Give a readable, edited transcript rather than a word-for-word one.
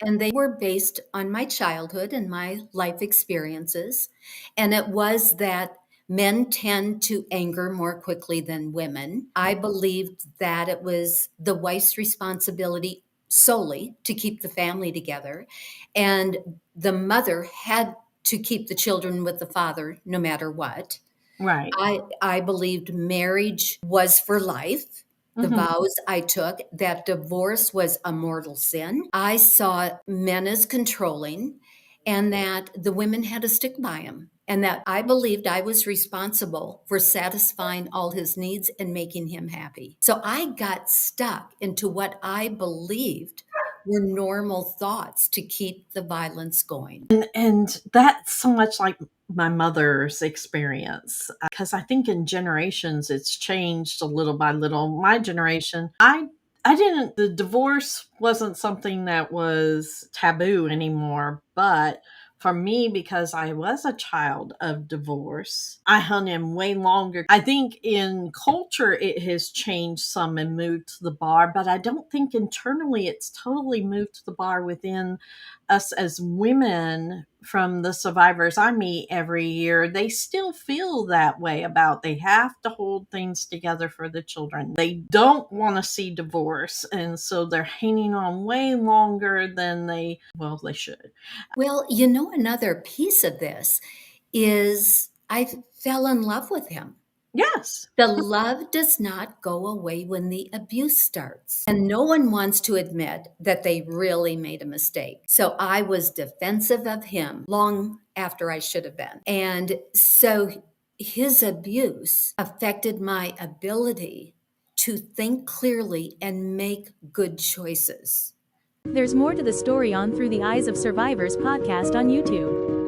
and they were based on my childhood and my life experiences. And it was that men tend to anger more quickly than women. I believed that it was the wife's responsibility solely to keep the family together, and the mother had to keep the children with the father no matter what. Right. I believed marriage was for life. The Hmm. vows I took, that divorce was a mortal sin. I saw men as controlling, and that the women had to stick by him, and that I believed I was responsible for satisfying all his needs and making him happy. So I got stuck into what I believed were normal thoughts to keep the violence going. And that's so much like my mother's experience, because I think in generations it's changed a little by little. My generation, I didn't the divorce wasn't something that was taboo anymore, but for me, because I was a child of divorce, I hung in way longer. I think in culture it has changed some and moved to the bar, but I don't think internally it's totally moved to the bar within us as women. From the survivors I meet every year, they still feel that way about they have to hold things together for the children. They don't want to see divorce, and so they're hanging on way longer than they should. Well, another piece of this is I fell in love with him. Yes. The love does not go away when the abuse starts. And no one wants to admit that they really made a mistake. So I was defensive of him long after I should have been. And so his abuse affected my ability to think clearly and make good choices. There's more to the story on Through the Eyes of Survivors podcast on YouTube.